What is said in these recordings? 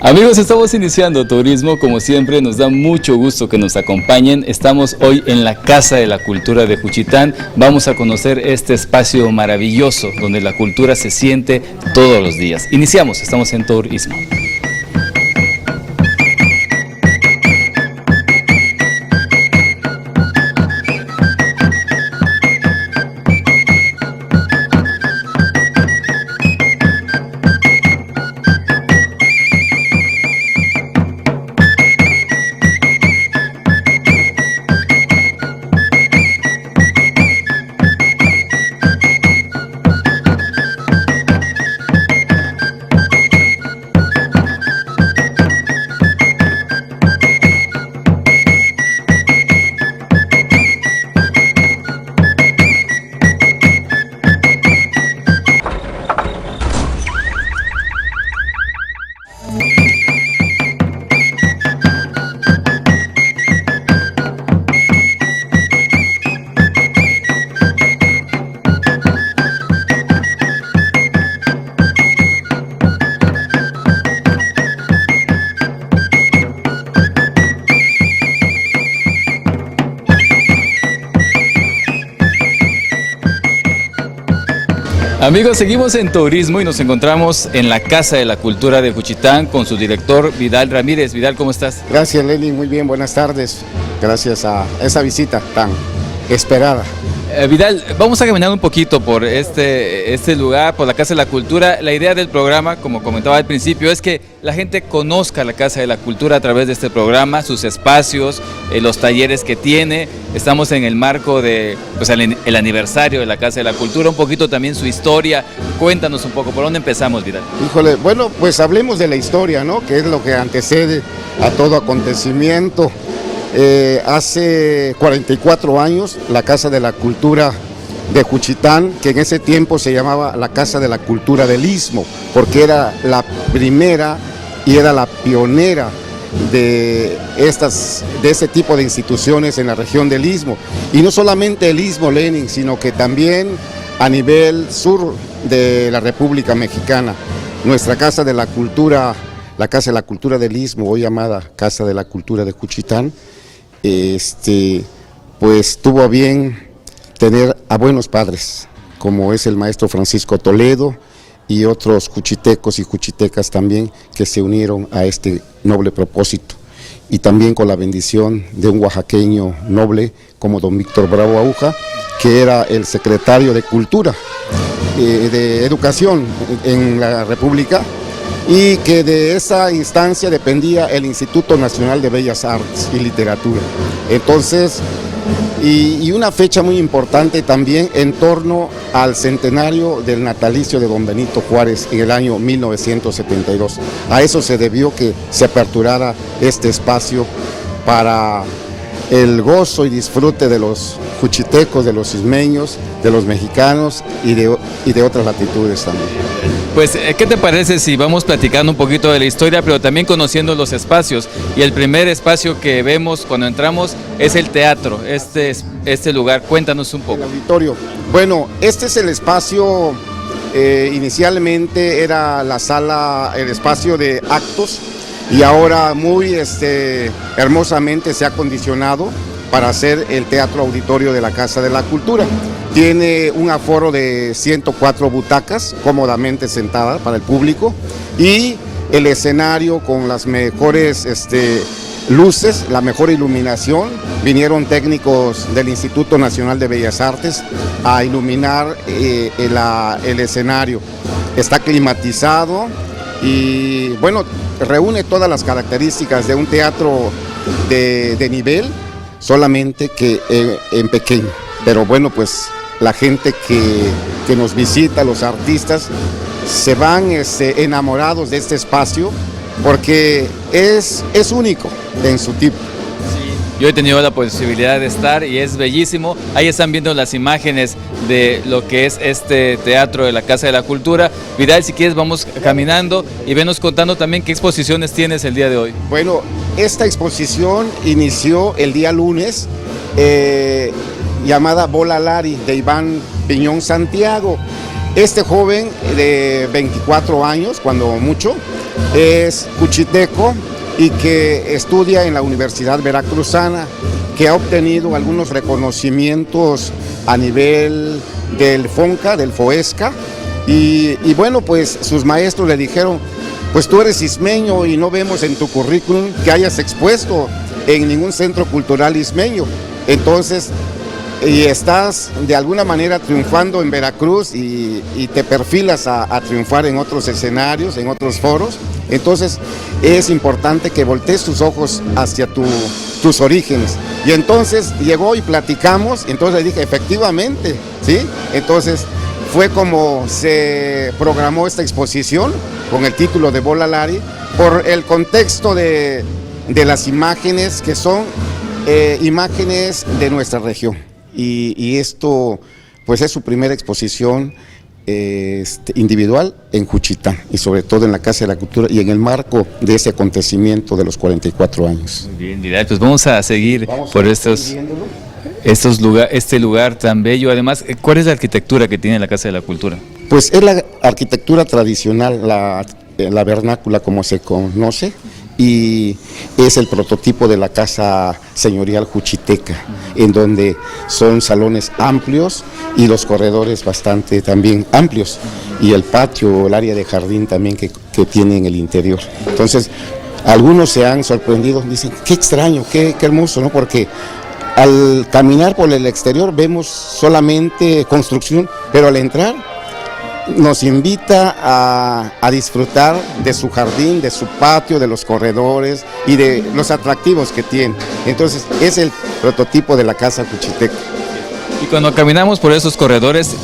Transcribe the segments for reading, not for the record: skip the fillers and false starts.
Amigos, estamos iniciando Turismo, como siempre nos da mucho gusto que nos acompañen. Estamos hoy en la Casa de la Cultura de Juchitán. Vamos a conocer este espacio maravilloso donde la cultura se siente todos los días. Iniciamos, estamos en Turismo. Amigos, seguimos en Turismo y nos encontramos en la Casa de la Cultura de Juchitán con su director Vidal Ramírez. Vidal, ¿cómo estás? Gracias, Lenny, muy bien, buenas tardes. Gracias a esa visita tan esperada. Vidal, vamos a caminar un poquito por este lugar, por la Casa de la Cultura. La idea del programa, como comentaba al principio, es que la gente conozca la Casa de la Cultura a través de este programa, sus espacios, los talleres que tiene. Estamos en el marco de el aniversario de la Casa de la Cultura, un poquito también su historia. Cuéntanos un poco, ¿por dónde empezamos, Vidal? Híjole, bueno, pues hablemos de la historia, ¿no? Que es lo que antecede a todo acontecimiento. Hace 44 años, la Casa de la Cultura de Juchitán, que en ese tiempo se llamaba la Casa de la Cultura del Istmo, porque era la primera y era la pionera de ese tipo de instituciones en la región del Istmo. Y no solamente el Istmo, Lenin, sino que también a nivel sur de la República Mexicana. Nuestra Casa de la Cultura, la Casa de la Cultura del Istmo, hoy llamada Casa de la Cultura de Juchitán, pues tuvo a bien tener a buenos padres, como es el maestro Francisco Toledo y otros juchitecos y juchitecas también que se unieron a este noble propósito, y también con la bendición de un oaxaqueño noble como don Víctor Bravo Aguja, que era el secretario de Cultura, de Educación en la República, y que de esa instancia dependía el Instituto Nacional de Bellas Artes y Literatura. Entonces, y una fecha muy importante también en torno al centenario del natalicio de don Benito Juárez en el año 1972. A eso se debió que se aperturara este espacio para el gozo y disfrute de los juchitecos, de los ismeños, de los mexicanos y de otras latitudes también. Pues, ¿qué te parece si vamos platicando un poquito de la historia, pero también conociendo los espacios? Y el primer espacio que vemos cuando entramos es el teatro, este lugar. Cuéntanos un poco. El auditorio. Bueno, este es el espacio, inicialmente era la sala, el espacio de actos, y ahora muy hermosamente se ha acondicionado para hacer el teatro auditorio de la Casa de la Cultura. Tiene un aforo de 104 butacas cómodamente sentadas para el público, y el escenario con las mejores luces, la mejor iluminación. Vinieron técnicos del Instituto Nacional de Bellas Artes a iluminar el escenario. Está climatizado y bueno, reúne todas las características de un teatro de nivel, solamente que en pequeño. Pero bueno, pues la gente que nos visita, los artistas, se van enamorados de este espacio porque es único en su tipo. Yo he tenido la posibilidad de estar y es bellísimo. Ahí están viendo las imágenes de lo que es este teatro de la Casa de la Cultura. Vidal, si quieres vamos caminando y venos contando también qué exposiciones tienes el día de hoy. Bueno, esta exposición inició el día lunes, llamada Bola Lari, de Iván Piñón Santiago. Este joven de 24 años, cuando mucho, es cuchiteco y que estudia en la Universidad Veracruzana, que ha obtenido algunos reconocimientos a nivel del FONCA, del FOESCA, y bueno, pues sus maestros le dijeron, pues tú eres ismeño y no vemos en tu currículum que hayas expuesto en ningún centro cultural ismeño, entonces, y estás de alguna manera triunfando en Veracruz y te perfilas a triunfar en otros escenarios, en otros foros, entonces es importante que voltees tus ojos hacia tus orígenes. Y entonces llegó y platicamos, entonces le dije, efectivamente, ¿sí? Entonces fue como se programó esta exposición con el título de Bola Lari, por el contexto de las imágenes que son imágenes de nuestra región. Y esto pues es su primera exposición individual en Juchitán y sobre todo en la Casa de la Cultura y en el marco de ese acontecimiento de los 44 años. Muy bien, Vidal, pues vamos a seguir por este lugar tan bello. Además, ¿cuál es la arquitectura que tiene la Casa de la Cultura? Pues es la arquitectura tradicional, la vernácula como se conoce, y es el prototipo de la casa señorial juchiteca, en donde son salones amplios y los corredores bastante también amplios, y el patio, el área de jardín también que tiene en el interior. Entonces, algunos se han sorprendido, dicen, qué extraño, qué hermoso, ¿no? Porque al caminar por el exterior vemos solamente construcción, pero al entrar nos invita a disfrutar de su jardín, de su patio, de los corredores y de los atractivos que tiene. Entonces es el prototipo de la casa juchiteca. Y cuando caminamos por esos corredores,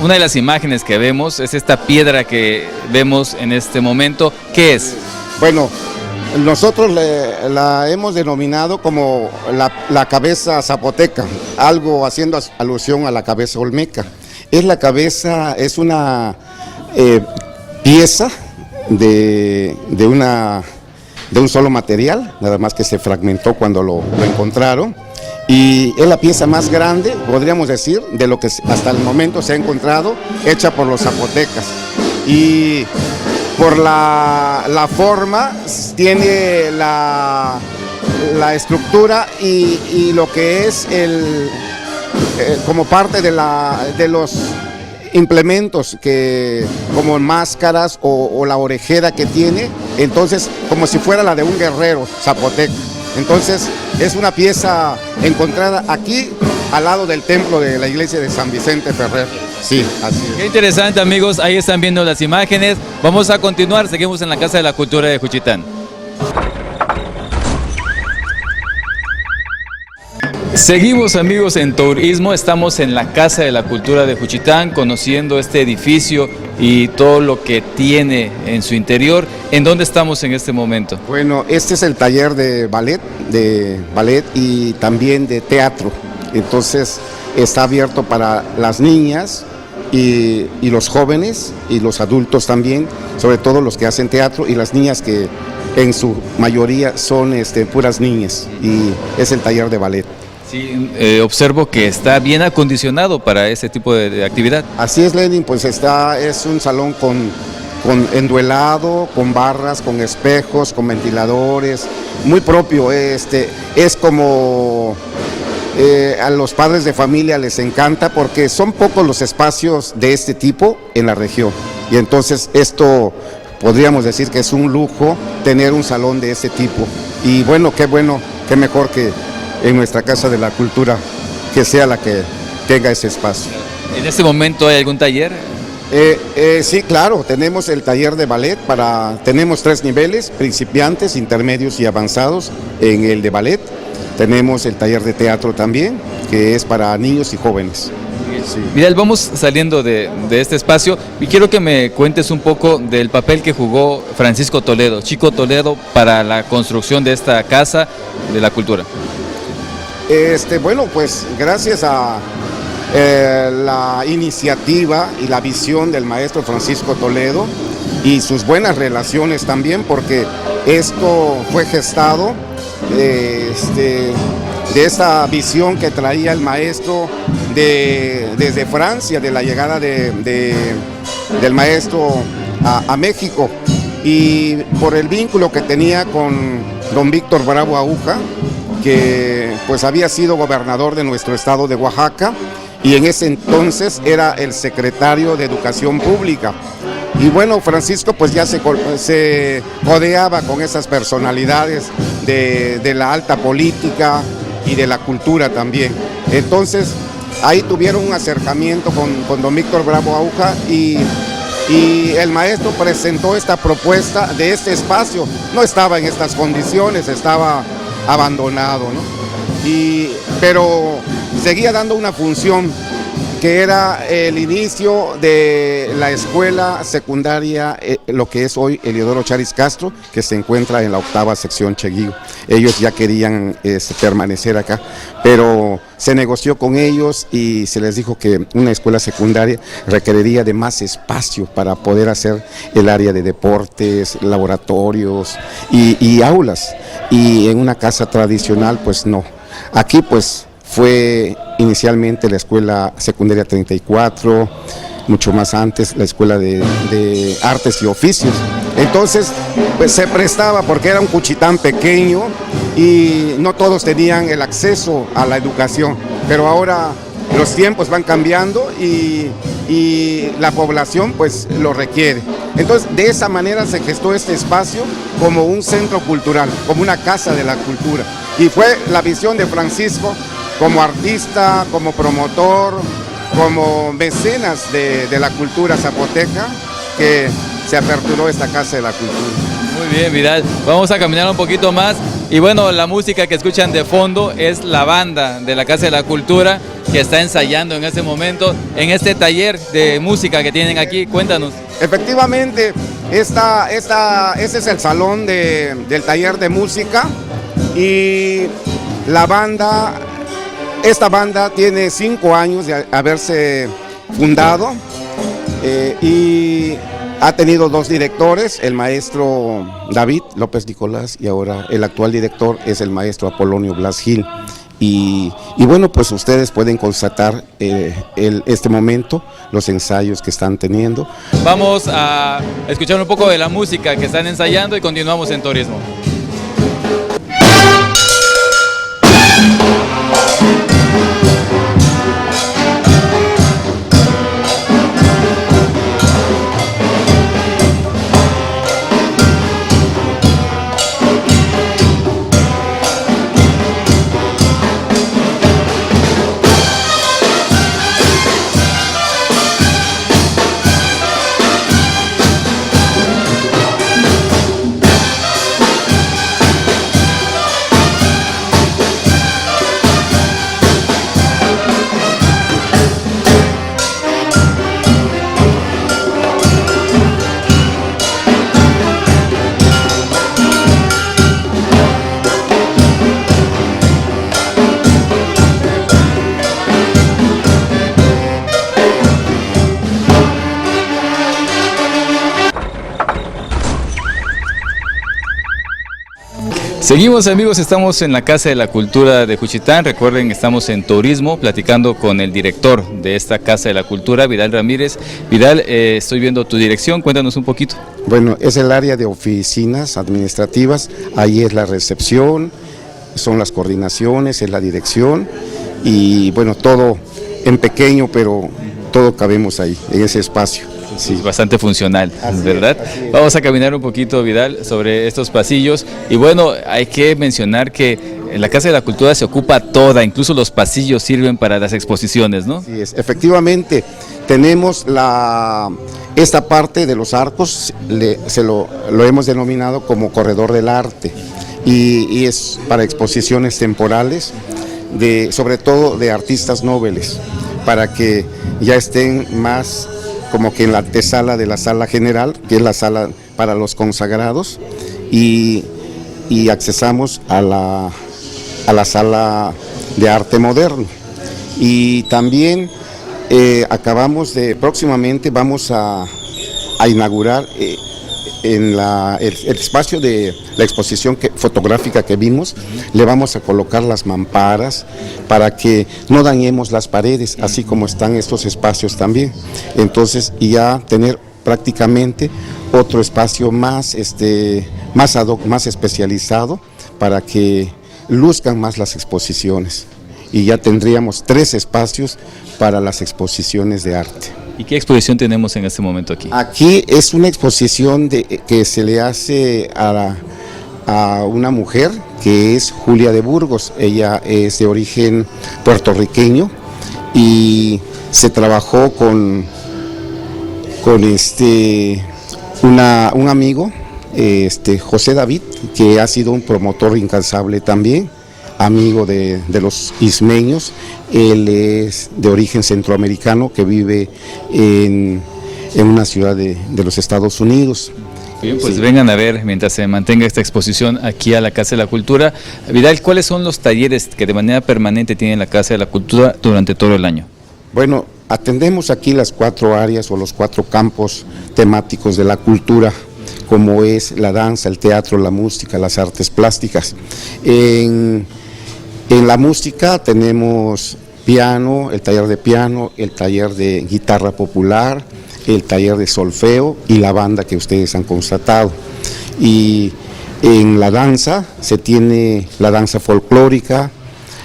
una de las imágenes que vemos es esta piedra que vemos en este momento. ¿Qué es? Bueno, nosotros la hemos denominado como la cabeza zapoteca, algo haciendo alusión a la cabeza olmeca. Es la cabeza, es una pieza de un solo material, nada más que se fragmentó cuando lo encontraron, y es la pieza más grande, podríamos decir, de lo que hasta el momento se ha encontrado, hecha por los zapotecas. Y por la forma, tiene la estructura y lo que es como parte de los implementos como máscaras o la orejera que tiene, entonces como si fuera la de un guerrero zapoteco. Entonces es una pieza encontrada aquí al lado del templo de la iglesia de San Vicente Ferrer. Sí, así es. Qué interesante, amigos, ahí están viendo las imágenes. Vamos a continuar, seguimos en la Casa de la Cultura de Juchitán. Seguimos, amigos, en Tourismo. Estamos en la Casa de la Cultura de Juchitán, conociendo este edificio y todo lo que tiene en su interior. ¿En dónde estamos en este momento? Bueno, este es el taller de ballet y también de teatro. Entonces está abierto para las niñas y los jóvenes y los adultos también, sobre todo los que hacen teatro, y las niñas que en su mayoría son puras niñas, y es el taller de ballet. Sí, observo que está bien acondicionado para ese tipo de actividad. Así es, Lenin, pues es un salón con enduelado, con barras, con espejos, con ventiladores, muy propio. Es como a los padres de familia les encanta porque son pocos los espacios de este tipo en la región, y entonces esto podríamos decir que es un lujo tener un salón de este tipo, y bueno, qué mejor que en nuestra Casa de la Cultura que sea la que tenga ese espacio. ¿En este momento hay algún taller? Sí, claro, tenemos el taller de ballet, tenemos 3 niveles, principiantes, intermedios y avanzados en el de ballet. Tenemos el taller de teatro también, que es para niños y jóvenes. Sí. Vidal, vamos saliendo de este espacio y quiero que me cuentes un poco del papel que jugó Francisco Toledo, Chico Toledo, para la construcción de esta Casa de la Cultura. Bueno, pues gracias a la iniciativa y la visión del maestro Francisco Toledo y sus buenas relaciones también, porque esto fue gestado de esa visión que traía el maestro desde Francia, de la llegada del maestro a México, y por el vínculo que tenía con don Víctor Bravo Aúja, que pues había sido gobernador de nuestro estado de Oaxaca y en ese entonces era el secretario de Educación Pública. Y bueno, Francisco pues ya se codeaba con esas personalidades de la alta política y de la cultura también. Entonces ahí tuvieron un acercamiento con don Víctor Bravo Aúja y el maestro presentó esta propuesta de este espacio. No estaba en estas condiciones, estaba abandonado, ¿no? Pero seguía dando una función que era el inicio de la escuela secundaria, lo que es hoy Eliodoro Charis Castro, que se encuentra en la 8ª sección Cheguío. Ellos ya querían permanecer acá, pero se negoció con ellos y se les dijo que una escuela secundaria requeriría de más espacio para poder hacer el área de deportes, laboratorios y aulas, y en una casa tradicional pues no. Aquí pues fue inicialmente la escuela secundaria 34, mucho más antes la escuela de artes y oficios. Entonces pues se prestaba porque era un Juchitán pequeño y no todos tenían el acceso a la educación, pero ahora los tiempos van cambiando y la población pues lo requiere. Entonces de esa manera se gestó este espacio como un centro cultural, como una casa de la cultura, y fue la visión de Francisco como artista, como promotor, como mecenas de la cultura zapoteca, que se aperturó esta Casa de la Cultura. Muy bien, Vidal. Vamos a caminar un poquito más. Y bueno, la música que escuchan de fondo es la banda de la Casa de la Cultura, que está ensayando en este momento, en este taller de música que tienen aquí. Cuéntanos. Efectivamente, ese es el salón del taller de música, y la banda... Esta banda tiene 5 años de haberse fundado y ha tenido 2 directores, el maestro David López Nicolás y ahora el actual director es el maestro Apolonio Blas Gil. Y bueno, pues ustedes pueden constatar este momento, los ensayos que están teniendo. Vamos a escuchar un poco de la música que están ensayando y continuamos en Turismo. Seguimos, amigos, estamos en la Casa de la Cultura de Juchitán. Recuerden, estamos en Turismo platicando con el director de esta Casa de la Cultura, Vidal Ramírez. Vidal, estoy viendo tu dirección, cuéntanos un poquito. Bueno, es el área de oficinas administrativas, ahí es la recepción, son las coordinaciones, es la dirección y bueno, todo en pequeño, pero todo cabemos ahí, en ese espacio. Sí, bastante funcional, ¿verdad? Vamos a caminar un poquito, Vidal, sobre estos pasillos. Y bueno, hay que mencionar que en la Casa de la Cultura se ocupa toda, incluso los pasillos sirven para las exposiciones, ¿no? Sí, efectivamente, tenemos esta parte de los arcos, lo hemos denominado como corredor del arte, y es para exposiciones temporales, sobre todo de artistas nobles, para que ya estén más como que en la antesala de la sala general, que es la sala para los consagrados, y accesamos a la sala de arte moderno. Y también próximamente vamos a inaugurar en el espacio de la exposición fotográfica que vimos, le vamos a colocar las mamparas para que no dañemos las paredes, así como están estos espacios también. Entonces, y ya tener prácticamente otro espacio más, más ad hoc, más especializado para que luzcan más las exposiciones. Y ya tendríamos 3 espacios para las exposiciones de arte. ¿Y qué exposición tenemos en este momento aquí? Aquí es una exposición que se le hace a una mujer que es Julia de Burgos. Ella es de origen puertorriqueño y se trabajó con un amigo, José David, que ha sido un promotor incansable también, amigo de los ismeños. Él es de origen centroamericano que vive en una ciudad de los Estados Unidos. Bien, pues sí. Vengan a ver mientras se mantenga esta exposición aquí a la Casa de la Cultura. Vidal, ¿cuáles son los talleres que de manera permanente tiene la Casa de la Cultura durante todo el año? Bueno, atendemos aquí las 4 áreas o los 4 campos temáticos de la cultura, como es la danza, el teatro, la música, las artes plásticas. En la música tenemos piano, el taller de piano, el taller de guitarra popular, el taller de solfeo y la banda que ustedes han constatado. Y en la danza se tiene la danza folclórica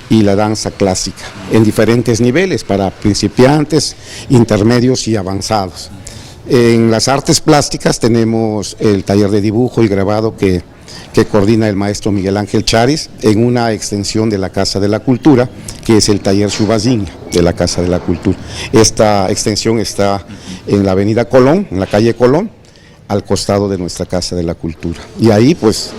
y la danza clásica en diferentes niveles para principiantes, intermedios y avanzados. En las artes plásticas tenemos el taller de dibujo y grabado que coordina el maestro Miguel Ángel Charis en una extensión de la Casa de la Cultura, que es el taller Xubazinga de la Casa de la Cultura. Esta extensión está en la avenida Colón, en la calle Colón, al costado de nuestra Casa de la Cultura. Y ahí pues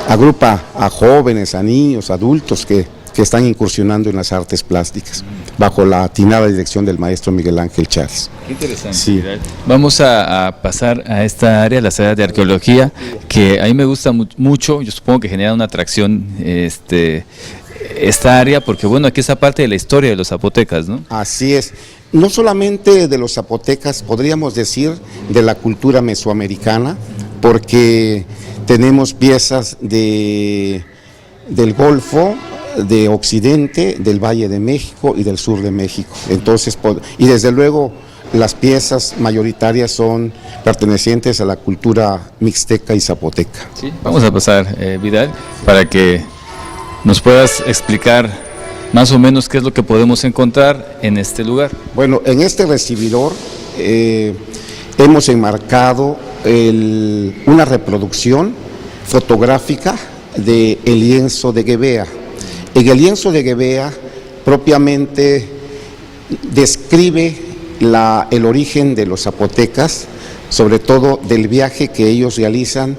agrupa a jóvenes, a niños, adultos que están incursionando en las artes plásticas, bajo la atinada dirección del maestro Miguel Ángel Charis. Qué interesante. Sí. Vamos a pasar a esta área, las áreas de arqueología, que a mí me gusta mucho. Yo supongo que genera una atracción esta área, porque bueno, aquí está parte de la historia de los zapotecas, ¿no? Así es. No solamente de los zapotecas, podríamos decir de la cultura mesoamericana, porque tenemos piezas del Golfo, de Occidente, del Valle de México y del sur de México. Entonces, y desde luego las piezas mayoritarias son pertenecientes a la cultura mixteca y zapoteca. Sí, vamos a pasar, Vidal, para que nos puedas explicar más o menos qué es lo que podemos encontrar en este lugar. Bueno, en este recibidor hemos enmarcado una reproducción fotográfica del lienzo de Guevea. En el lienzo de Guevea propiamente describe el origen de los zapotecas, sobre todo del viaje que ellos realizan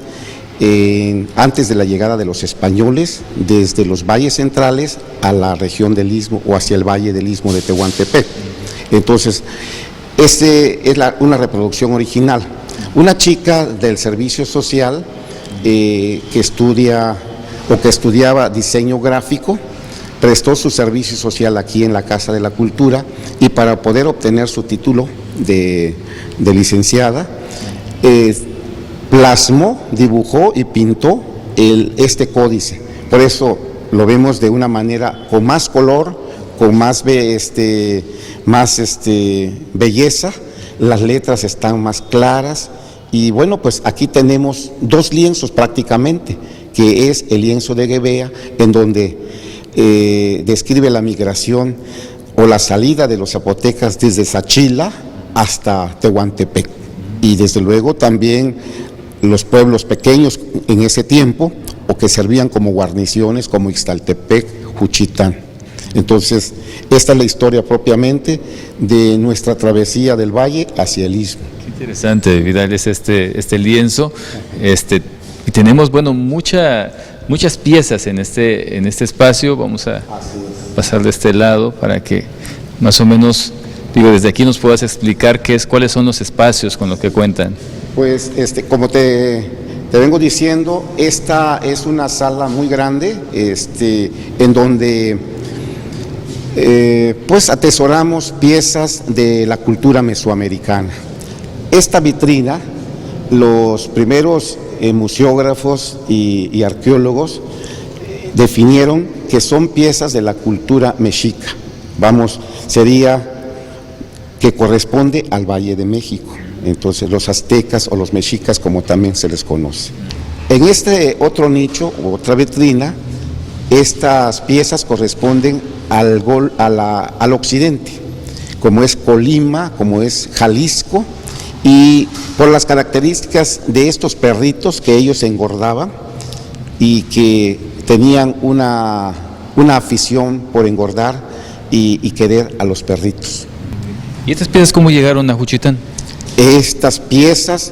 antes de la llegada de los españoles, desde los valles centrales a la región del Istmo o hacia el valle del Istmo de Tehuantepec. Entonces, es una reproducción original. Una chica del servicio social que estudiaba diseño gráfico, prestó su servicio social aquí en la Casa de la Cultura y para poder obtener su título de licenciada, plasmó, dibujó y pintó este códice. Por eso lo vemos de una manera con más color, con más belleza, las letras están más claras y bueno, pues aquí tenemos 2 lienzos prácticamente, que es el lienzo de Guevea, en donde describe la migración o la salida de los zapotecas desde Sachila hasta Tehuantepec, y desde luego también los pueblos pequeños en ese tiempo, o que servían como guarniciones, como Ixtaltepec, Juchitán. Entonces, esta es la historia propiamente de nuestra travesía del valle hacia el Istmo. Qué interesante, Vidal, es este lienzo, y tenemos, bueno, muchas piezas en este espacio. Vamos a pasar de este lado para que más o menos, desde aquí nos puedas explicar cuáles son los espacios con los que cuentan. Pues, como te vengo diciendo, esta es una sala muy grande, en donde pues atesoramos piezas de la cultura mesoamericana. Esta vitrina, los primeros museógrafos y arqueólogos definieron que son piezas de la cultura mexica. Sería que corresponde al Valle de México. entonces los aztecas o los mexicas como también se les conoce. En este otro nicho, otra vitrina, estas piezas corresponden al occidente, como es Colima, como es Jalisco, y por las características de estos perritos que ellos engordaban y que tenían una afición por engordar y querer a los perritos. ¿Y estas piezas cómo llegaron a Juchitán? Estas piezas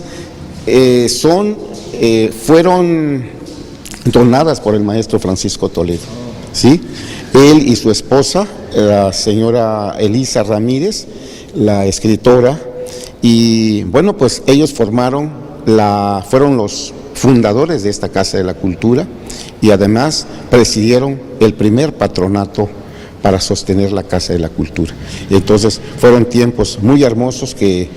fueron donadas por el maestro Francisco Toledo, ¿sí? Él y su esposa, la señora Elisa Ramírez, la escritora, y bueno, pues ellos fueron los fundadores de esta Casa de la Cultura y además presidieron el primer patronato para sostener la Casa de la Cultura. Entonces fueron tiempos muy hermosos que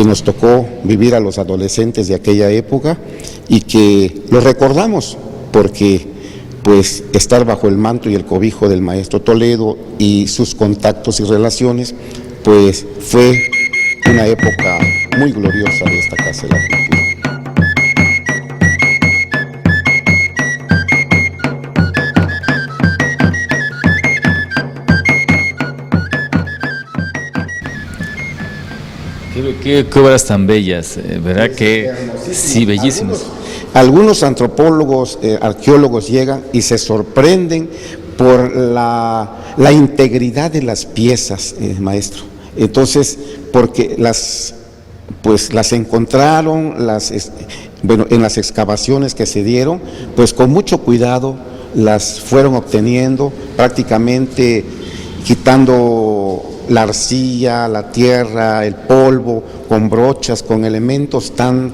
nos tocó vivir a los adolescentes de aquella época y que lo recordamos porque pues estar bajo el manto y el cobijo del maestro Toledo y sus contactos y relaciones, pues fue una época muy gloriosa de esta Casa de la Cultura. Qué obras tan bellas, ¿verdad? Que sí, bellísimas. Algunos antropólogos, arqueólogos llegan y se sorprenden por la integridad de las piezas, maestro. Entonces, porque las encontraron, en las excavaciones que se dieron, pues con mucho cuidado las fueron obteniendo, prácticamente quitando la arcilla, la tierra, el polvo, con brochas, con elementos tan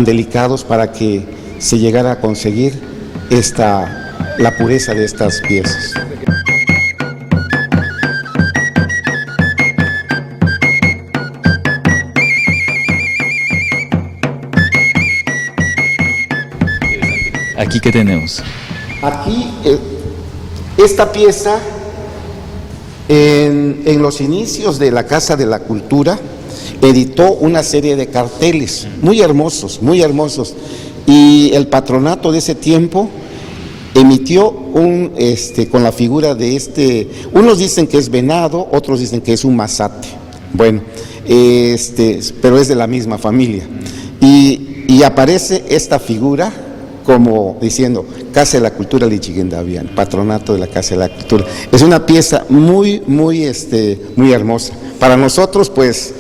delicados para que se llegara a conseguir la pureza de estas piezas. ¿Aquí qué tenemos? Aquí, esta pieza, en los inicios de la Casa de la Cultura, editó una serie de carteles muy hermosos, y el patronato de ese tiempo emitió con la figura de unos dicen que es venado, otros dicen que es un mazate, bueno, pero es de la misma familia, y aparece esta figura como diciendo Casa de la Cultura Lichiguendavian, patronato de la Casa de la Cultura. Es una pieza muy hermosa. Para nosotros, pues,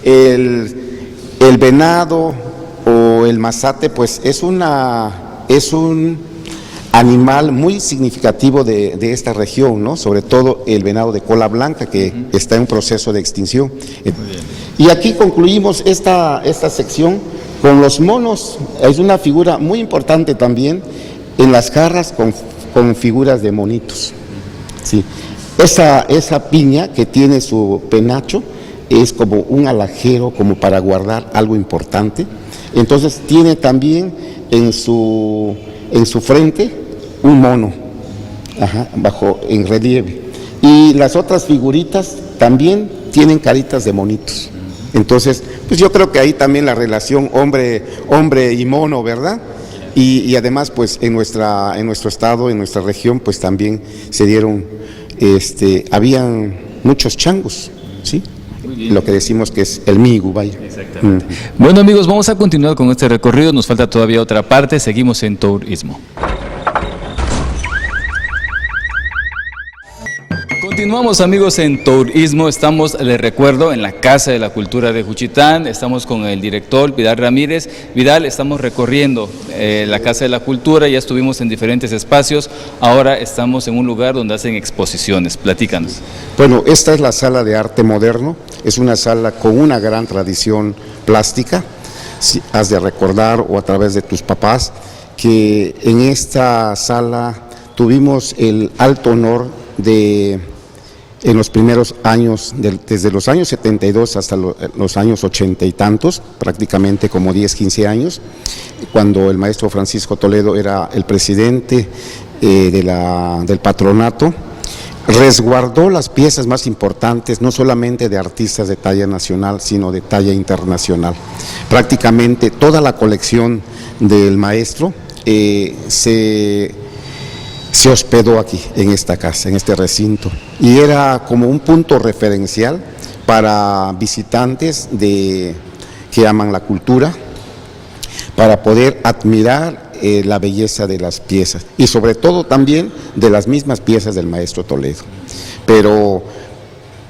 el venado o el mazate, pues, es un animal muy significativo de esta región, ¿no? Sobre todo el venado de cola blanca, que está en proceso de extinción. Y aquí concluimos esta sección con los monos. Es una figura muy importante también en las jarras con figuras de monitos. Sí. Esa piña que tiene su penacho es como un alajero, como para guardar algo importante. Entonces tiene también en su frente un mono, en relieve. Y las otras figuritas también tienen caritas de monitos. Entonces, pues yo creo que ahí también la relación hombre y mono, ¿verdad? Y además, pues en nuestro estado, en nuestra región, pues también se dieron, habían muchos changos, ¿sí? Lo que decimos que es el migu, vaya. Exactamente. Bueno, amigos, vamos a continuar con este recorrido, nos falta todavía otra parte, seguimos en Tourismo. Continuamos, amigos, en Tourismo. Estamos, les recuerdo, en la Casa de la Cultura de Juchitán. Estamos con el director Vidal Ramírez. Vidal, estamos recorriendo la Casa de la Cultura, ya estuvimos en diferentes espacios, ahora estamos en un lugar donde hacen exposiciones. Platícanos. Bueno, esta es la Sala de Arte Moderno, es una sala con una gran tradición plástica. Si has de recordar, o a través de tus papás, que en esta sala tuvimos el alto honor en los primeros años, desde los años 72 hasta los años 80 y tantos, prácticamente como 10, 15 años, cuando el maestro Francisco Toledo era el presidente del patronato, resguardó las piezas más importantes, no solamente de artistas de talla nacional, sino de talla internacional. Prácticamente toda la colección del maestro se hospedó aquí, en esta casa, en este recinto, y era como un punto referencial para visitantes que aman la cultura, para poder admirar la belleza de las piezas y sobre todo también de las mismas piezas del maestro Toledo. Pero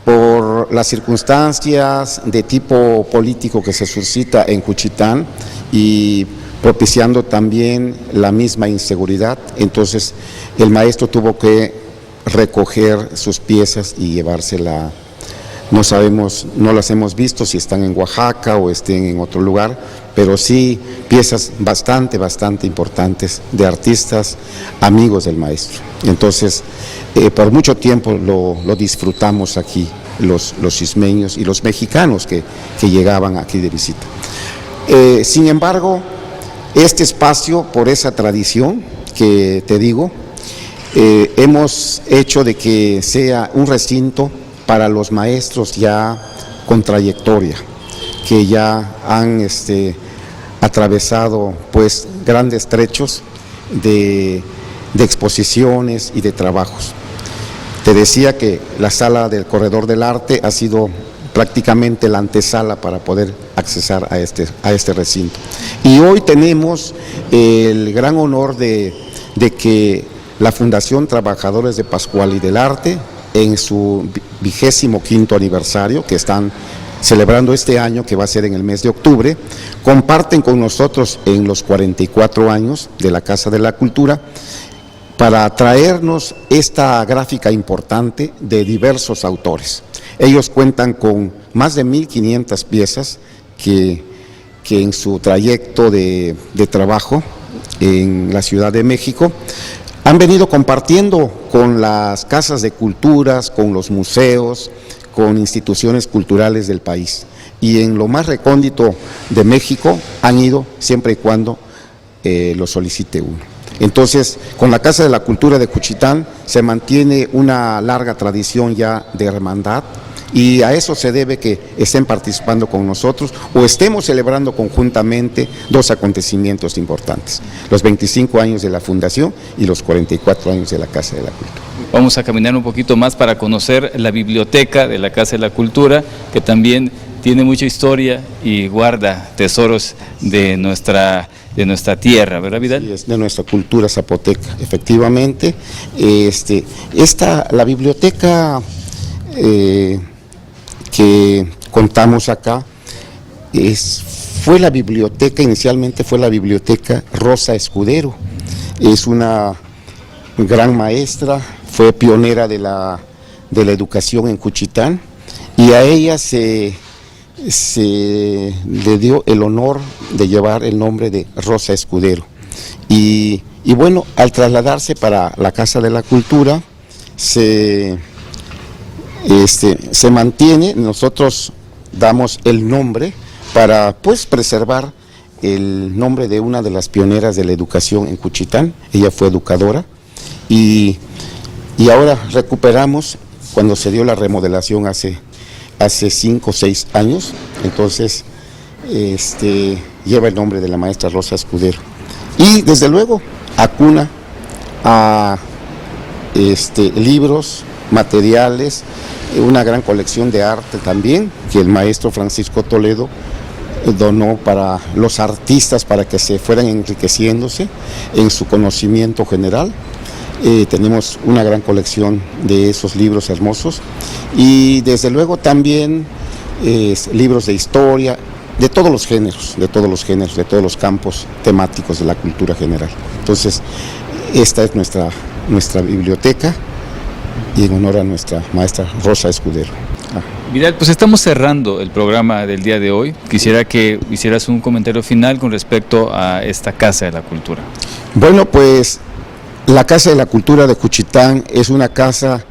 por las circunstancias de tipo político que se suscita en Juchitán y propiciando también la misma inseguridad, entonces el maestro tuvo que recoger sus piezas y llevársela. No sabemos, no las hemos visto si están en Oaxaca o estén en otro lugar, pero sí piezas bastante importantes de artistas amigos del maestro. Entonces, por mucho tiempo lo disfrutamos aquí, los ismeños y los mexicanos que llegaban aquí de visita. Sin embargo, este espacio, por esa tradición que te digo, hemos hecho de que sea un recinto para los maestros ya con trayectoria, que ya han atravesado pues grandes trechos de exposiciones y de trabajos. Te decía que la sala del Corredor del Arte ha sido prácticamente la antesala para poder accesar a este recinto. Y hoy tenemos el gran honor de que la Fundación Trabajadores de Pascual y del Arte, en su 25º aniversario, que están celebrando este año, que va a ser en el mes de octubre, comparten con nosotros en los 44 años de la Casa de la Cultura, para traernos esta gráfica importante de diversos autores. Ellos cuentan con más de 1.500 piezas que en su trayecto de trabajo en la Ciudad de México han venido compartiendo con las casas de culturas, con los museos, con instituciones culturales del país. Y en lo más recóndito de México han ido siempre y cuando lo solicite uno. Entonces, con la Casa de la Cultura de Juchitán se mantiene una larga tradición ya de hermandad, y a eso se debe que estén participando con nosotros o estemos celebrando conjuntamente dos acontecimientos importantes: los 25 años de la Fundación y los 44 años de la Casa de la Cultura. Vamos a caminar un poquito más para conocer la biblioteca de la Casa de la Cultura, que también tiene mucha historia y guarda tesoros de nuestra tierra, ¿verdad, Vidal? Sí, es de nuestra cultura zapoteca, efectivamente. La biblioteca que contamos acá inicialmente fue la biblioteca Rosa Escudero. Es una gran maestra, fue pionera de la educación en Juchitán, y a ella se le dio el honor de llevar el nombre de Rosa Escudero. Y bueno, al trasladarse para la Casa de la Cultura, se mantiene. Nosotros damos el nombre para pues preservar el nombre de una de las pioneras de la educación en Juchitán. Ella fue educadora, y ahora recuperamos, cuando se dio la remodelación hace 5 o 6 años, entonces lleva el nombre de la maestra Rosa Escudero. Y desde luego acuna a libros, materiales, una gran colección de arte también, que el maestro Francisco Toledo donó para los artistas, para que se fueran enriqueciéndose en su conocimiento general. Tenemos una gran colección de esos libros hermosos, y desde luego también libros de historia, de todos los géneros, de todos los campos temáticos de la cultura general. Entonces, esta es nuestra biblioteca, y en honor a nuestra maestra Rosa Escudero. Vidal, pues estamos cerrando el programa del día de hoy. Quisiera que hicieras un comentario final con respecto a esta Casa de la Cultura. Bueno, pues la Casa de la Cultura de Juchitán es una casa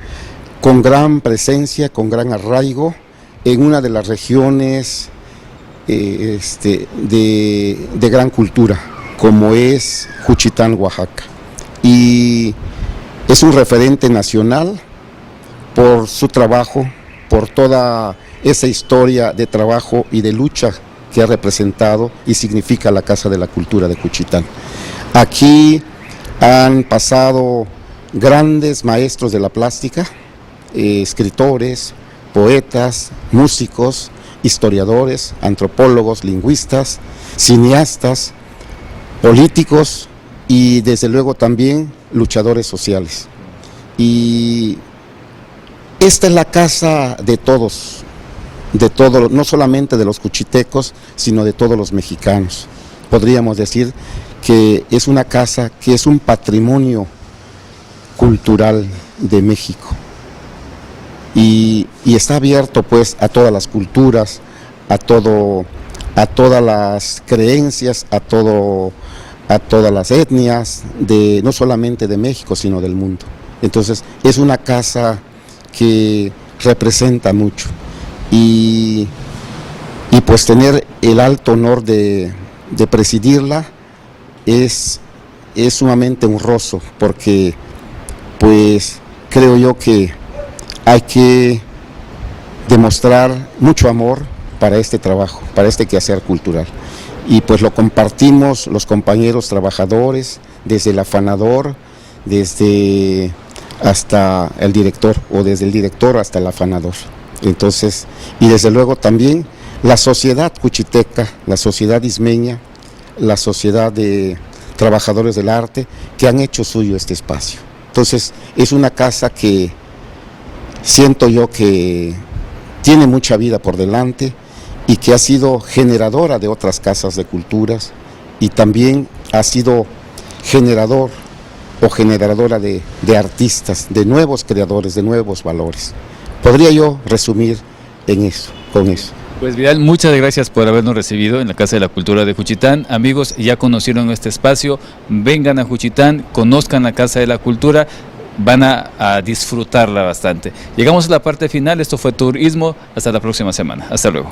con gran presencia, con gran arraigo, en una de las regiones de gran cultura, como es Juchitán, Oaxaca. Y es un referente nacional por su trabajo, por toda esa historia de trabajo y de lucha que ha representado y significa la Casa de la Cultura de Juchitán. Aquí han pasado grandes maestros de la plástica, escritores, poetas, músicos, historiadores, antropólogos, lingüistas, cineastas, políticos y desde luego también luchadores sociales. Y esta es la casa de todos, no solamente de los juchitecos, sino de todos los mexicanos. Podríamos decir que es una casa que es un patrimonio cultural de México. Y está abierto pues a todas las culturas, a todas las creencias, a todas las etnias, no solamente de México, sino del mundo. Entonces es una casa que representa mucho y pues tener el alto honor de presidirla es sumamente honroso, porque pues creo yo que hay que demostrar mucho amor para este trabajo, para este quehacer cultural. Y pues lo compartimos los compañeros trabajadores, desde el afanador, desde hasta el director, o desde el director hasta el afanador. Entonces, y desde luego también la sociedad juchiteca, la sociedad ismeña, la sociedad de trabajadores del arte que han hecho suyo este espacio. Entonces, es una casa que siento yo que tiene mucha vida por delante y que ha sido generadora de otras casas de culturas y también ha sido generador o generadora de artistas, de nuevos creadores, de nuevos valores. Podría yo resumir en eso, con eso. Pues Vidal, muchas gracias por habernos recibido en la Casa de la Cultura de Juchitán. Amigos, ya conocieron este espacio, vengan a Juchitán, conozcan la Casa de la Cultura, van a disfrutarla bastante. Llegamos a la parte final, esto fue Turismo, hasta la próxima semana, hasta luego.